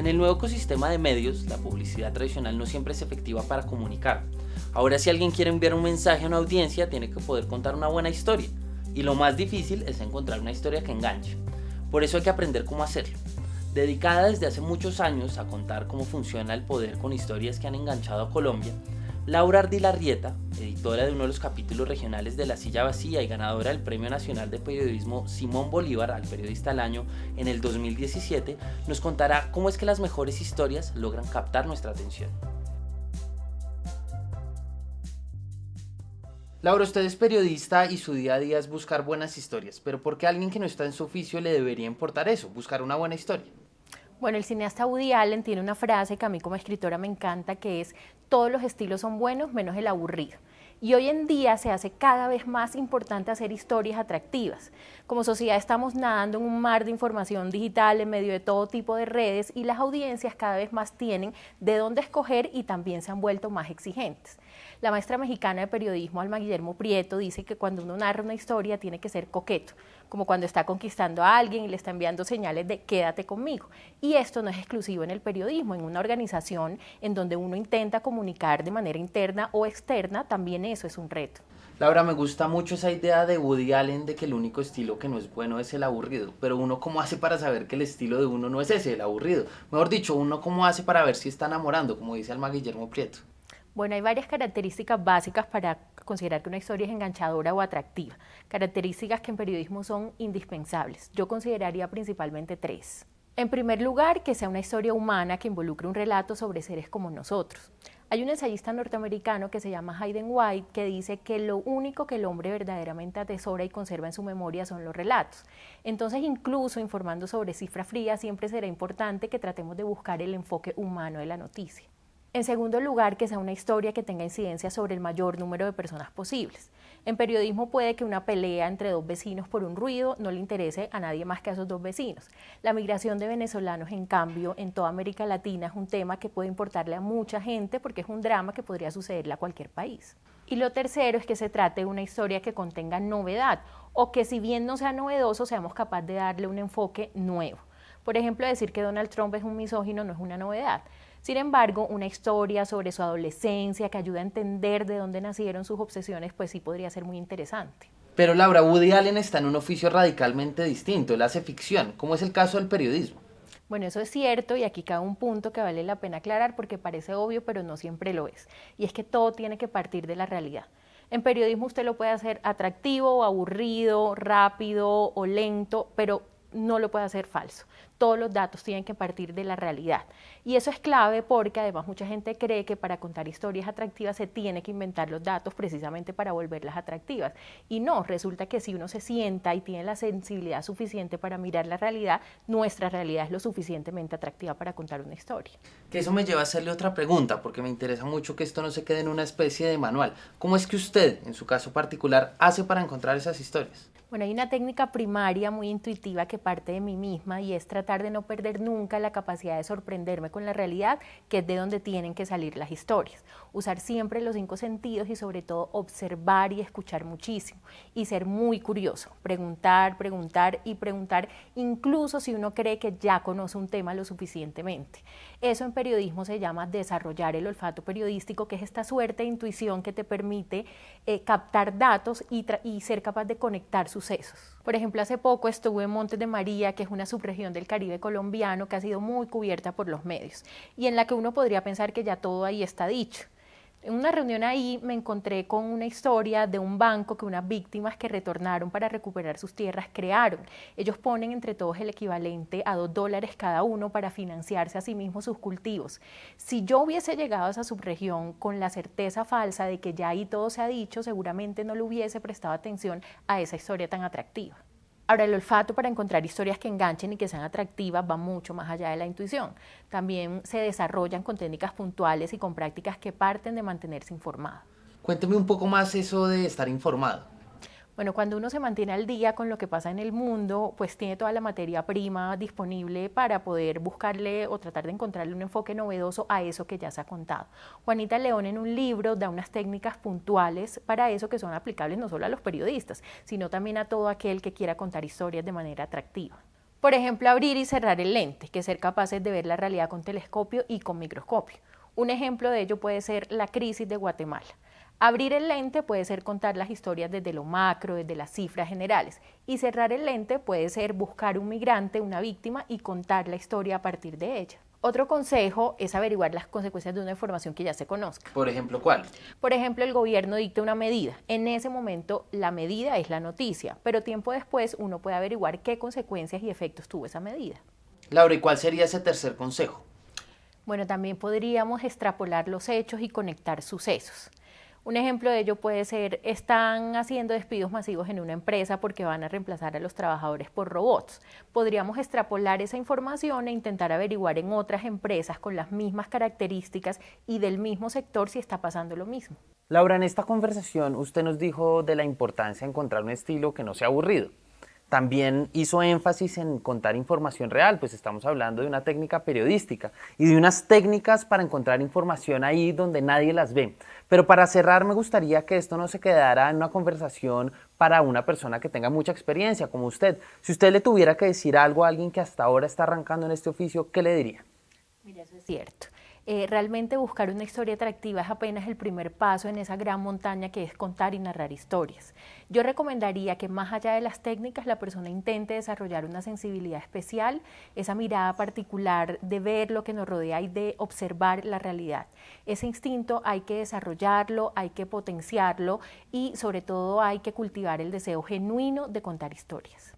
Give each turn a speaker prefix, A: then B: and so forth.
A: el nuevo ecosistema de medios, la publicidad tradicional no siempre es efectiva para comunicar. Ahora, si alguien quiere enviar un mensaje a una audiencia, tiene que poder contar una buena historia. Y lo más difícil es encontrar una historia que enganche. Por eso hay que aprender cómo hacerlo. Dedicada desde hace muchos años a contar cómo funciona el poder con historias que han enganchado a Colombia, Laura Ardilarrieta, editora de uno de los capítulos regionales de La Silla Vacía y ganadora del Premio Nacional de Periodismo Simón Bolívar al Periodista del Año en el 2017, nos contará cómo es que las mejores historias logran captar nuestra atención. Laura, usted es periodista y su día a día es buscar buenas historias, pero ¿por qué a alguien que no está en su oficio le debería importar eso, buscar una buena historia?
B: Bueno, el cineasta Woody Allen tiene una frase que a mí como escritora me encanta, que es: todos los estilos son buenos menos el aburrido. Y hoy en día se hace cada vez más importante hacer historias atractivas. Como sociedad estamos nadando en un mar de información digital en medio de todo tipo de redes y las audiencias cada vez más tienen de dónde escoger y también se han vuelto más exigentes. La maestra mexicana de periodismo Alma Guillermo Prieto dice que cuando uno narra una historia tiene que ser coqueto, como cuando está conquistando a alguien y le está enviando señales de quédate conmigo. Y esto no es exclusivo en el periodismo, en una organización en donde uno intenta comunicar de manera interna o externa, también eso es un reto.
A: Laura, me gusta mucho esa idea de Woody Allen de que el único estilo que no es bueno es el aburrido, pero uno ¿cómo hace para saber que el estilo de uno no es ese, el aburrido? Mejor dicho, uno ¿cómo hace para ver si está enamorando, como dice Alma Guillermo Prieto?
B: Bueno, hay varias características básicas para considerar que una historia es enganchadora o atractiva. Características que en periodismo son indispensables. Yo consideraría principalmente 3. En primer lugar, que sea una historia humana que involucre un relato sobre seres como nosotros. Hay un ensayista norteamericano que se llama Hayden White que dice que lo único que el hombre verdaderamente atesora y conserva en su memoria son los relatos. Entonces, incluso informando sobre cifras frías, siempre será importante que tratemos de buscar el enfoque humano de la noticia. En segundo lugar, que sea una historia que tenga incidencia sobre el mayor número de personas posibles. En periodismo puede que una pelea entre 2 vecinos por un ruido no le interese a nadie más que a esos 2 vecinos. La migración de venezolanos, en cambio, en toda América Latina es un tema que puede importarle a mucha gente porque es un drama que podría sucederle a cualquier país. Y lo tercero es que se trate de una historia que contenga novedad o que, si bien no sea novedoso, seamos capaces de darle un enfoque nuevo. Por ejemplo, decir que Donald Trump es un misógino no es una novedad. Sin embargo, una historia sobre su adolescencia que ayuda a entender de dónde nacieron sus obsesiones, pues sí podría ser muy interesante.
A: Pero Laura, Woody Allen está en un oficio radicalmente distinto, él hace ficción, ¿cómo es el caso del periodismo?
B: Bueno, eso es cierto y aquí cabe un punto que vale la pena aclarar porque parece obvio, pero no siempre lo es. Y es que todo tiene que partir de la realidad. En periodismo usted lo puede hacer atractivo o aburrido, rápido o lento, pero no lo puede hacer falso. Todos los datos tienen que partir de la realidad. Y eso es clave porque además mucha gente cree que para contar historias atractivas se tiene que inventar los datos precisamente para volverlas atractivas. Y no, resulta que si uno se sienta y tiene la sensibilidad suficiente para mirar la realidad, nuestra realidad es lo suficientemente atractiva para contar una historia.
A: Que eso me lleva a hacerle otra pregunta, porque me interesa mucho que esto no se quede en una especie de manual. ¿Cómo es que usted, en su caso particular, hace para encontrar esas historias?
B: Bueno, hay una técnica primaria muy intuitiva que parte de mí misma y es tratar de no perder nunca la capacidad de sorprenderme con la realidad, que es de donde tienen que salir las historias. Usar siempre los 5 sentidos y sobre todo observar y escuchar muchísimo y ser muy curioso, preguntar, preguntar y preguntar, incluso si uno cree que ya conoce un tema lo suficientemente. Eso en periodismo se llama desarrollar el olfato periodístico, que es esta suerte de intuición que te permite captar datos y ser capaz de conectar sucesos. Por ejemplo, hace poco estuve en Montes de María, que es una subregión del Caribe colombiano que ha sido muy cubierta por los medios y en la que uno podría pensar que ya todo ahí está dicho. En una reunión ahí me encontré con una historia de un banco que unas víctimas que retornaron para recuperar sus tierras crearon. Ellos ponen entre todos el equivalente a $2 cada uno para financiarse a sí mismos sus cultivos. Si yo hubiese llegado a esa subregión con la certeza falsa de que ya ahí todo se ha dicho, seguramente no le hubiese prestado atención a esa historia tan atractiva. Ahora, el olfato para encontrar historias que enganchen y que sean atractivas va mucho más allá de la intuición. También se desarrollan con técnicas puntuales y con prácticas que parten de mantenerse informado.
A: Cuénteme un poco más eso de estar informado.
B: Bueno, cuando uno se mantiene al día con lo que pasa en el mundo, pues tiene toda la materia prima disponible para poder buscarle o tratar de encontrarle un enfoque novedoso a eso que ya se ha contado. Juanita León en un libro da unas técnicas puntuales para eso que son aplicables no solo a los periodistas, sino también a todo aquel que quiera contar historias de manera atractiva. Por ejemplo, abrir y cerrar el lente, que es ser capaces de ver la realidad con telescopio y con microscopio. Un ejemplo de ello puede ser la crisis de Guatemala. Abrir el lente puede ser contar las historias desde lo macro, desde las cifras generales, y cerrar el lente puede ser buscar un migrante, una víctima, y contar la historia a partir de ella. Otro consejo es averiguar las consecuencias de una información que ya se conozca.
A: Por ejemplo, ¿cuál?
B: Por ejemplo, el gobierno dicta una medida. En ese momento la medida es la noticia, pero tiempo después uno puede averiguar qué consecuencias y efectos tuvo esa medida.
A: Laura, ¿y cuál sería ese tercer consejo?
B: Bueno, también podríamos extrapolar los hechos y conectar sucesos. Un ejemplo de ello puede ser, están haciendo despidos masivos en una empresa porque van a reemplazar a los trabajadores por robots. Podríamos extrapolar esa información e intentar averiguar en otras empresas con las mismas características y del mismo sector si está pasando lo mismo.
A: Laura, en esta conversación usted nos dijo de la importancia de encontrar un estilo que no sea aburrido. También hizo énfasis en contar información real, pues estamos hablando de una técnica periodística y de unas técnicas para encontrar información ahí donde nadie las ve. Pero para cerrar, me gustaría que esto no se quedara en una conversación para una persona que tenga mucha experiencia, como usted. Si usted le tuviera que decir algo a alguien que hasta ahora está arrancando en este oficio, ¿qué le diría?
B: Mira, eso es cierto. Realmente buscar una historia atractiva es apenas el primer paso en esa gran montaña que es contar y narrar historias. Yo recomendaría que más allá de las técnicas la persona intente desarrollar una sensibilidad especial, esa mirada particular de ver lo que nos rodea y de observar la realidad. Ese instinto hay que desarrollarlo, hay que potenciarlo y sobre todo hay que cultivar el deseo genuino de contar historias.